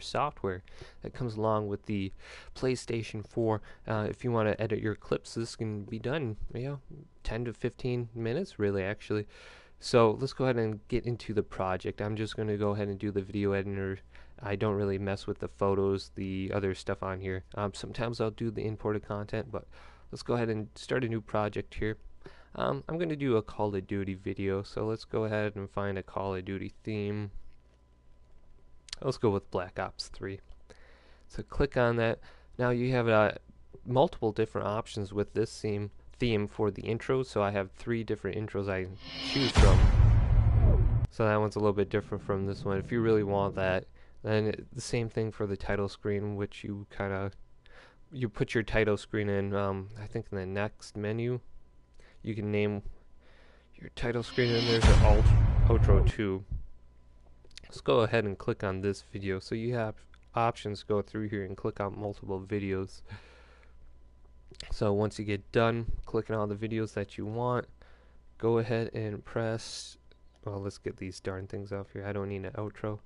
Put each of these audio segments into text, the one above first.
software that comes along with the PlayStation 4. If you want to edit your clips, this can be done, 10 to 15 minutes, really, actually. So let's go ahead and get into the project. I'm just going to go ahead and do the video editor. I don't really mess with the photos, the other stuff on here. Sometimes I'll do the imported content, but let's go ahead and start a new project here. I'm going to do a Call of Duty video, so let's go ahead and find a Call of Duty theme. Let's go with Black Ops 3. So click on that. Now you have multiple different options with this theme for the intro. So I have 3 different intros I can choose from. So that one's a little bit different from this one. If you really want that, then the same thing for the title screen, which you put your title screen in. I think in the next menu, you can name your title screen, and there's an outro too. Let's go ahead and click on this video. So you have options to go through here and click on multiple videos. So once you get done clicking on the videos that you want, go ahead and press, well, let's get these darn things off here. I don't need an outro.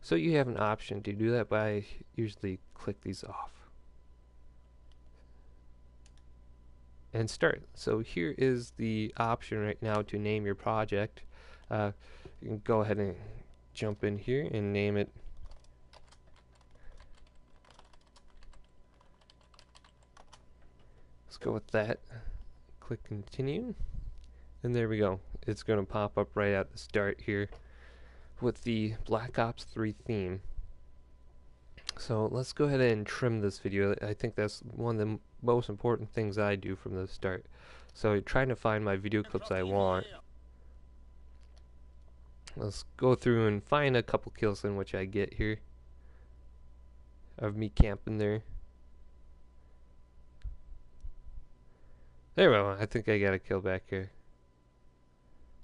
So you have an option to do that, but I usually click these off and start. So here is the option right now to name your project. You can go ahead and jump in here and name it let's go with that. Click continue, and there we go. It's going to pop up right at the start here with the Black Ops 3 theme. So let's go ahead and trim this video. I think that's one of the most important things I do from the start. So trying to find my video clips I want. Let's go through and find a couple kills in which I get here of me camping there. There we go. I think I got a kill back here.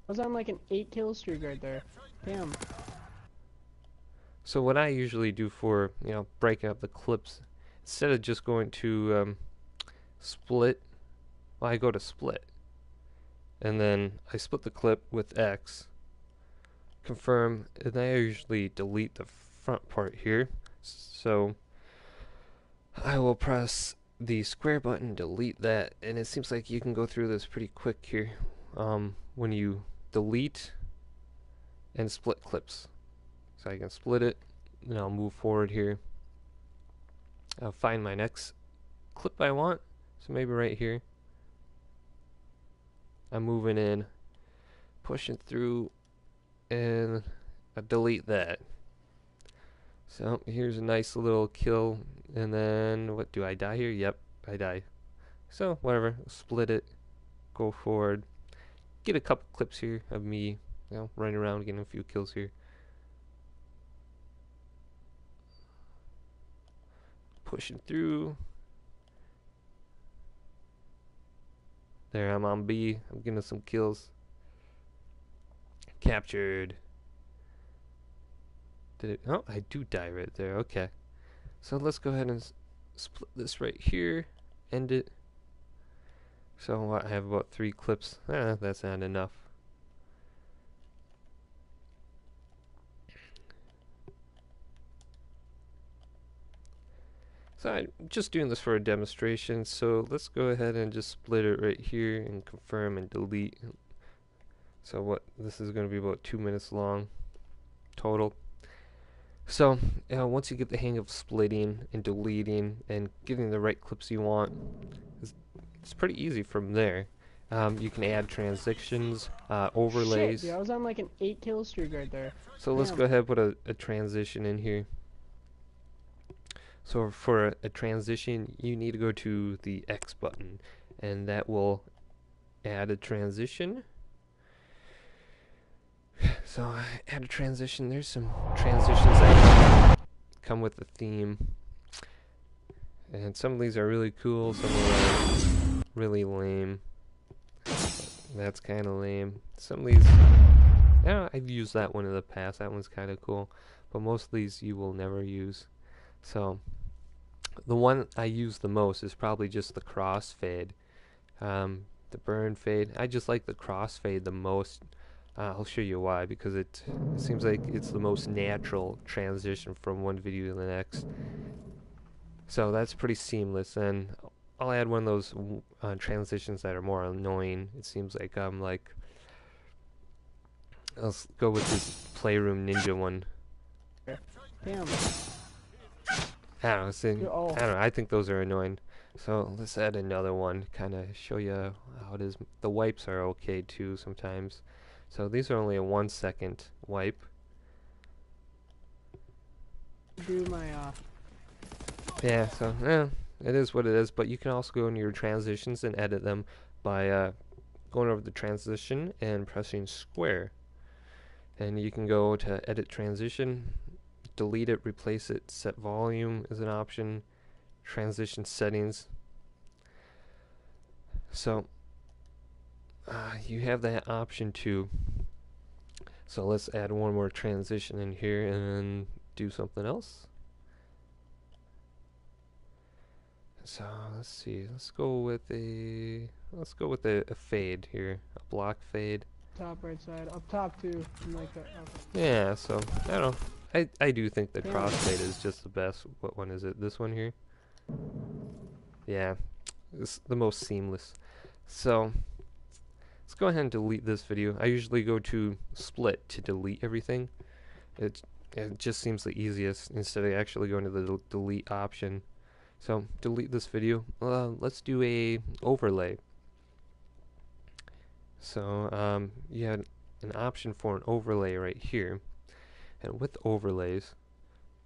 I was on like an 8-kill streak right there. Damn. So what I usually do for breaking up the clips, instead of just going to split, well, I go to split, and then I split the clip with X. Confirm, and then I usually delete the front part here. So I will press the square button, delete that, and it seems like you can go through this pretty quick here when you delete and split clips. So I can split it, and I'll move forward here. I'll find my next clip I want, so maybe right here. I'm moving in, pushing through, and I delete that. So here's a nice little kill, and then what, do I die here? Yep, I die. So whatever, split it, go forward, get a couple clips here of me running around getting a few kills here. Pushing through. There, I'm on B, I'm getting some kills. Captured. Did it? Oh, I do die right there. Okay. So let's go ahead and split this right here. End it. So I have about 3 clips. That's not enough. So I'm just doing this for a demonstration. So let's go ahead and just split it right here and confirm and delete. So this is going to be about 2 minutes long total. So once you get the hang of splitting and deleting and getting the right clips you want, it's pretty easy from there. You can add transitions, overlays. Shit, dude, I was on like an 8-kill streak right there. So let's go ahead and put a transition in here. So for a transition, you need to go to the X button, and that will add a transition. So add a transition. There's some transitions that come with the theme, and some of these are really cool, some of them are really lame. That's kind of lame. Some of these, I've used that one in the past. That one's kind of cool, but most of these you will never use. So the one I use the most is probably just the crossfade, the burn fade. I just like the crossfade the most. I'll show you why, because it seems like it's the most natural transition from one video to the next. So that's pretty seamless, and I'll add one of those transitions that are more annoying. It seems like let's go with this Playroom Ninja one. Damn. I don't know, Oh. I don't know, I think those are annoying. So let's add another one, kind of show you how it is. The wipes are okay too sometimes. So these are only a 1 second wipe. Do my Yeah, so it is what it is, but you can also go into your transitions and edit them by going over the transition and pressing square. And you can go to edit transition, delete it, replace it, set volume is an option, transition settings. So you have that option too. So let's add one more transition in here and then do something else. So let's see. Let's go with a fade here, a block fade. top right side, up top too. Like that. Okay. Yeah. So I don't know. I do think the crossfade is just the best. What one is it? This one here. Yeah, it's the most seamless. So let's go ahead and delete this video. I usually go to split to delete everything. It just seems the easiest instead of actually going to the delete option. So delete this video. Let's do a overlay. So you had an option for an overlay right here, and with overlays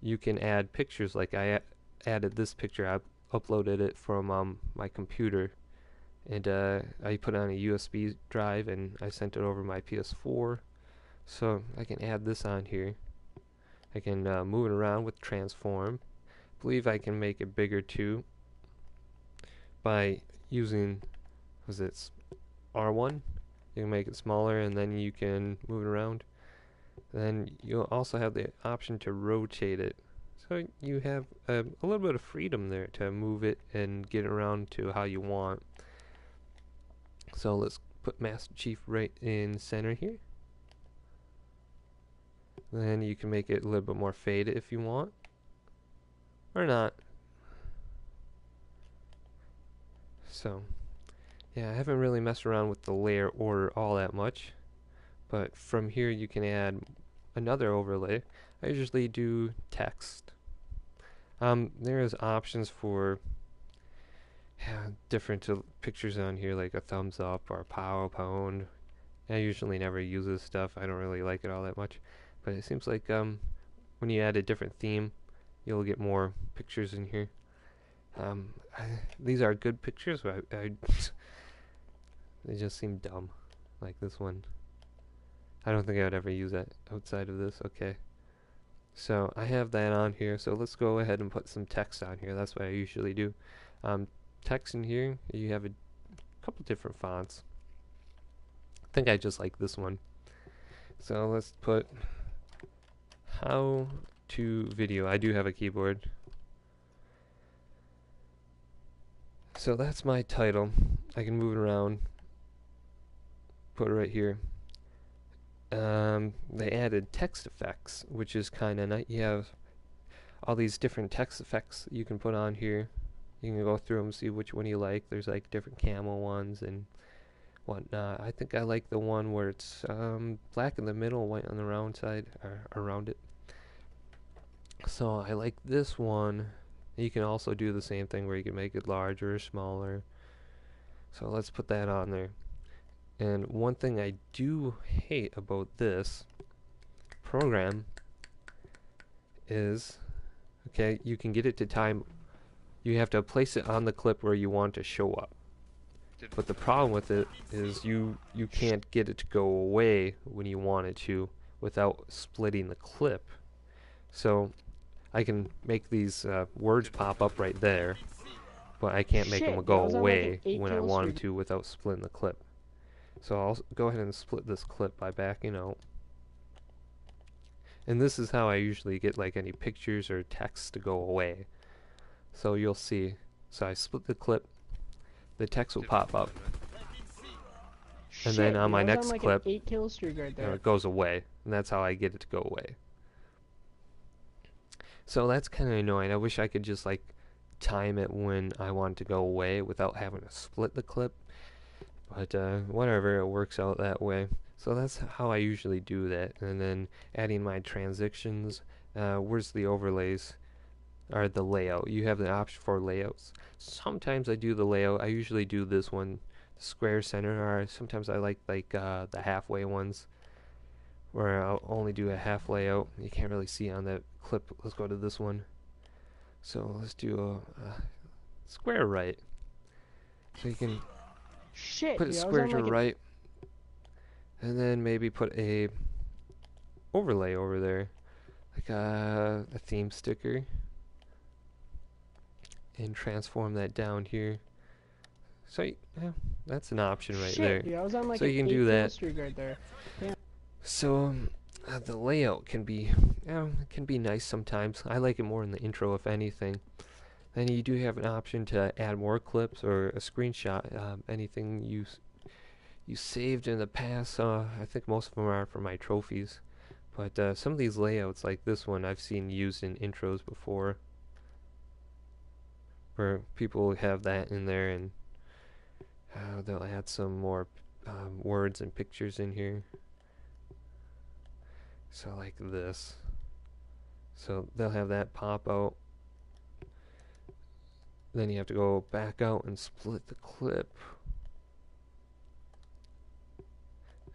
you can add pictures. Like I added this picture. I uploaded it from my computer, and I put it on a USB drive and I sent it over my PS4. So I can add this on here. I can move it around with transform. I believe I can make it bigger too by using, was it R1? You can make it smaller and then you can move it around. Then you'll also have the option to rotate it. So you have a little bit of freedom there to move it and get it around to how you want. So let's put Master Chief right in center here. Then you can make it a little bit more faded if you want, or not. So yeah, I haven't really messed around with the layer order all that much, but from here you can add another overlay. I usually do text. There is options for different pictures on here, like a thumbs up or a PowerPoint. I usually never use this stuff. I don't really like it all that much, but it seems like when you add a different theme, you'll get more pictures in here. These are good pictures, but they just seem dumb, like this one. I don't think I would ever use that outside of this. Okay, so I have that on here, so let's go ahead and put some text on here. That's what I usually do. Text in here, you have a couple different fonts. I think I just like this one. So let's put how to video. I do have a keyboard. So that's my title. I can move it around, put it right here. They added text effects, which is kind of nice. You have all these different text effects you can put on here. You can go through them, see which one you like. There's like different camo ones and whatnot. I think I like the one where it's black in the middle, white on the round side, or around it. So I like this one. You can also do the same thing where you can make it larger or smaller. So let's put that on there. And one thing I do hate about this program is, okay, you can get it to time. You have to place it on the clip where you want to show up. But the problem with it is you can't get it to go away when you want it to without splitting the clip. So I can make these words pop up right there, but I can't make them go away when I want them to without splitting the clip. So I'll go ahead and split this clip by backing out. And this is how I usually get like any pictures or text to go away. So you'll see. So I split the clip. The text will pop up. and then Shit, on dude, my I was on next like clip, an 8 kill streak right there. it goes away, and that's how I get it to go away. So that's kind of annoying. I wish I could just like time it when I want it to go away without having to split the clip. But whatever, it works out that way. So that's how I usually do that. And then adding my transitions. Where's the overlays? Or the layout. You have the option for layouts. Sometimes I do the layout. I usually do this one, the square center. Or sometimes I like the halfway ones, where I'll only do a half layout. You can't really see on that clip. Let's go to this one. So let's do a square right. So you can Shit, put a dude, I was square on to like the right, and then maybe put a overlay over there, like a theme sticker, and transform that down here. So yeah, that's an option right Shit, there. dude, I was on like So an you can 8 do kill that. streak right there. Damn. So the layout can be, it can be nice sometimes. I like it more in the intro, if anything. Then you do have an option to add more clips or a screenshot. Anything you saved in the past. I think most of them are for my trophies. But some of these layouts, like this one, I've seen used in intros before, where people have that in there, and they'll add some more words and pictures in here. So like this. So they'll have that pop out. Then you have to go back out and split the clip.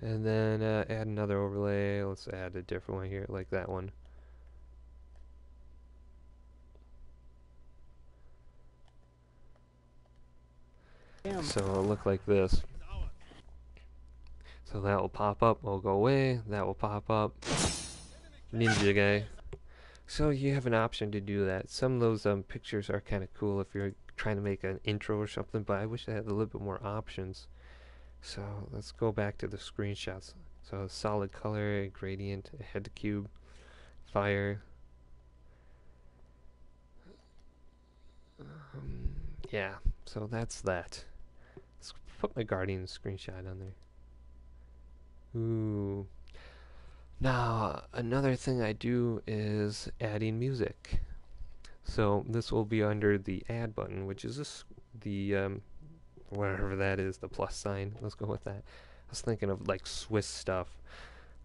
And then add another overlay. Let's add a different one here, like that one. Damn. So it'll look like this. So that will pop up, will go away. That will pop up. Ninja guy. So you have an option to do that. Some of those pictures are kind of cool if you're trying to make an intro or something, but I wish they had a little bit more options. So let's go back to the screenshots. So solid color, gradient, head to cube, fire. Yeah, so that's that. Let's put my Guardian screenshot on there. Ooh. Now, another thing I do is adding music. So this will be under the add button, which is the whatever that is, the plus sign. Let's go with that. I was thinking of like Swiss stuff,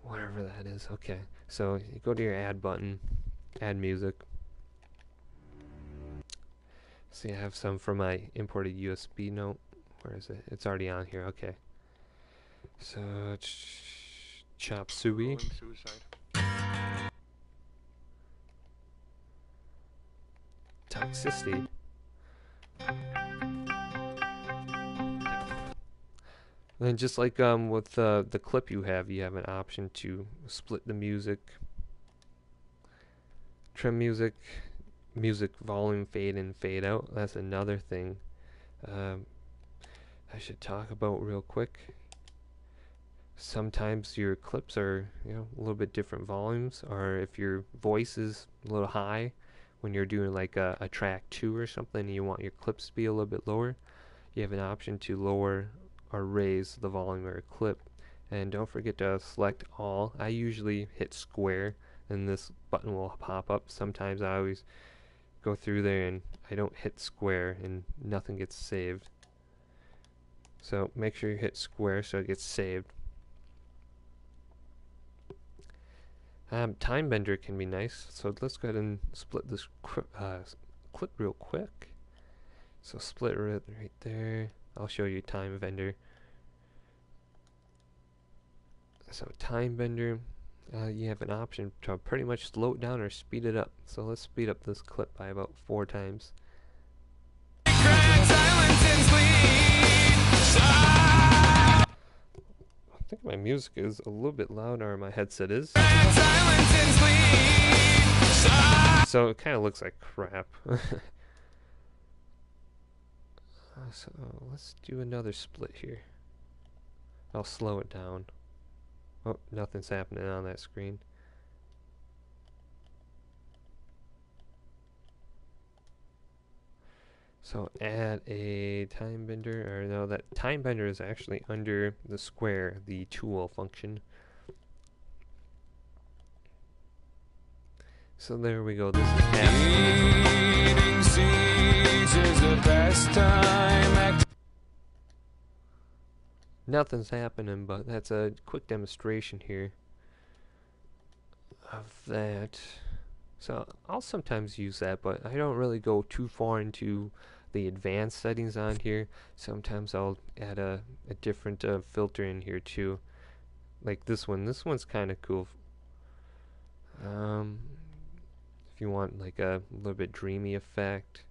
whatever that is. Okay, so you go to your add button, add music. See, I have some from my imported USB note. Where is it? It's already on here. Okay. So chop suey. Toxicity. And just like with the clip you have an option to split the music, trim music, music volume fade in, fade out. That's another thing I should talk about real quick. Sometimes your clips are a little bit different volumes, or if your voice is a little high when you're doing like a track 2 or something, and you want your clips to be a little bit lower, you have an option to lower or raise the volume of your clip. And don't forget to select all. I usually hit square and this button will pop up. Sometimes I always go through there and I don't hit square and nothing gets saved. So make sure you hit square so it gets saved. Time bender can be nice, so let's go ahead and split this clip real quick. So split right there. I'll show you time bender. So time bender, you have an option to pretty much slow it down or speed it up. So let's speed up this clip by about 4 times. I think my music is a little bit louder, or my headset is. So it kind of looks like crap. So let's do another split here. I'll slow it down. Oh, nothing's happening on that screen. So add a time bender, or no, that time bender is actually under the square, the tool function. So there we go. This is Eating seeds is the best time. Nothing's happening, but that's a quick demonstration here of that. So I'll sometimes use that, but I don't really go too far into the advanced settings on here. Sometimes I'll add a different filter in here too, like this one. This one's kind of cool. If you want like a little bit dreamy effect,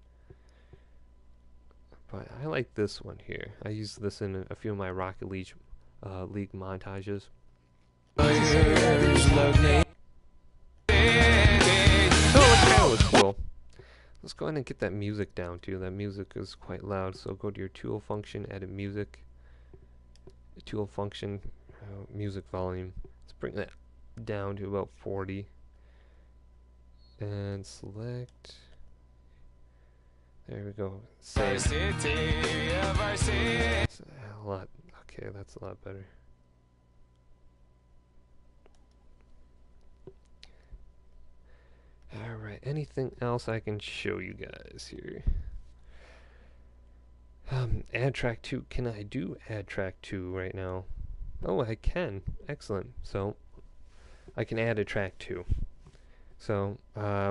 but I like this one here. I use this in a few of my Rocket League montages. Oh, that looks cool. Let's go ahead and get that music down too. That music is quite loud, so go to your tool function, edit music, tool function, music volume. Let's bring that down to about 40 and select. There we go. Save. That's a lot. Okay, that's a lot better. Alright, anything else I can show you guys here? Add track 2. Can I do add track 2 right now? Oh, I can. Excellent. So, I can add a track 2. So,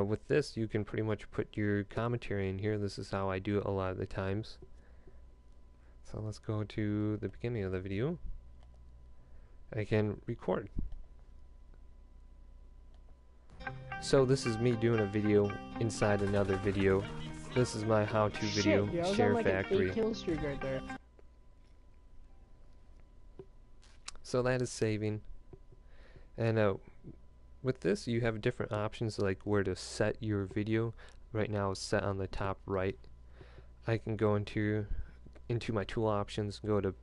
with this, you can pretty much put your commentary in here. This is how I do it a lot of the times. So, let's go to the beginning of the video. I can record. So this is me doing a video inside another video. This is my how-to video, Sharefactory. Kill streak right there. So that is saving. And with this, you have different options like where to set your video. Right now it's set on the top right. I can go into my tool options, go to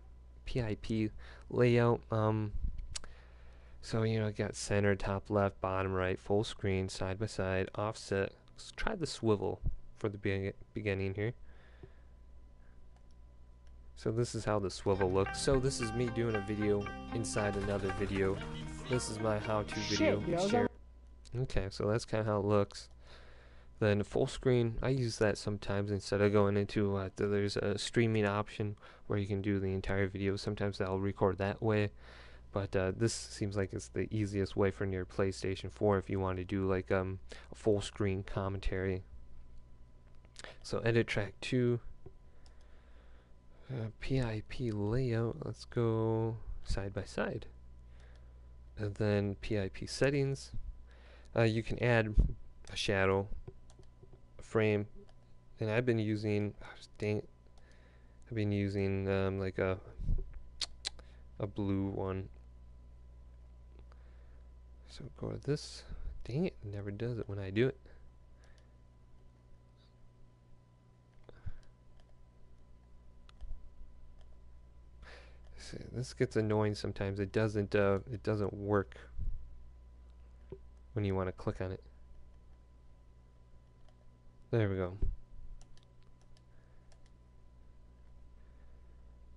PIP layout. So, you know, I got center, top left, bottom right, full screen, side by side, offset. Let's try the swivel for the beginning here. So this is how the swivel looks. So this is me doing a video inside another video. This is my how-to video. Okay, so that's kind of how it looks. Then full screen, I use that sometimes instead of going into, there's a streaming option where you can do the entire video. Sometimes I'll record that way. But this seems like it's the easiest way for your PlayStation 4 if you want to do like a full screen commentary. So edit track 2, PIP layout, let's go side by side. And then PIP settings, you can add a shadow, a frame, and I've been using, like a blue one. So go to this. Dang it, it never does it when I do it. See, this gets annoying sometimes. It doesn't work when you want to click on it. There we go.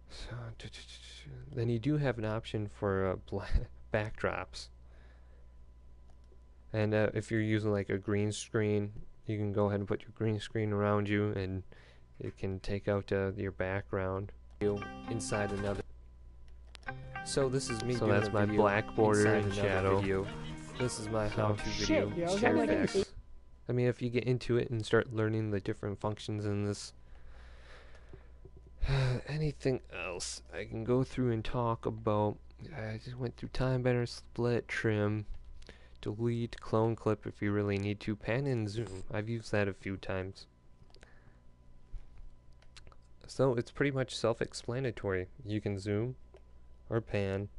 So then you do have an option for backdrops. And if you're using like a green screen, you can go ahead and put your green screen around you, and it can take out your background inside another. So this is me. So that's my black border and shadow. Video. This is my how-to video. Sharefactory. I mean, if you get into it and start learning the different functions in this. Anything else I can go through and talk about? I just went through time bender, split, trim. Delete, clone clip if you really need to, pan and zoom. I've used that a few times. So it's pretty much self-explanatory. You can zoom or pan,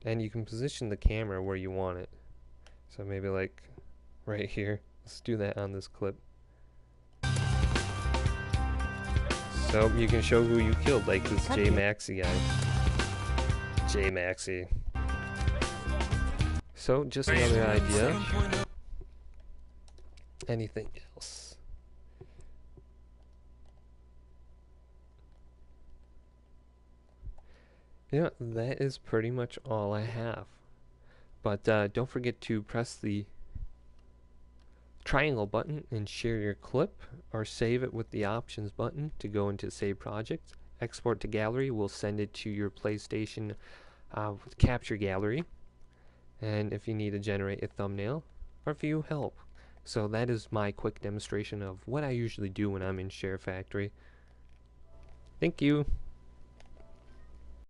and you can position the camera where you want it. So maybe like right here. Let's do that on this clip. So you can show who you killed, like this J Maxi guy. J Maxi. So, just another idea. Anything else? Yeah, that is pretty much all I have. But don't forget to press the triangle button and share your clip, or save it with the options button to go into save project. Export to gallery will send it to your PlayStation capture gallery, and if you need to generate a thumbnail or view help. So that is my quick demonstration of what I usually do when I'm in Sharefactory. Thank you.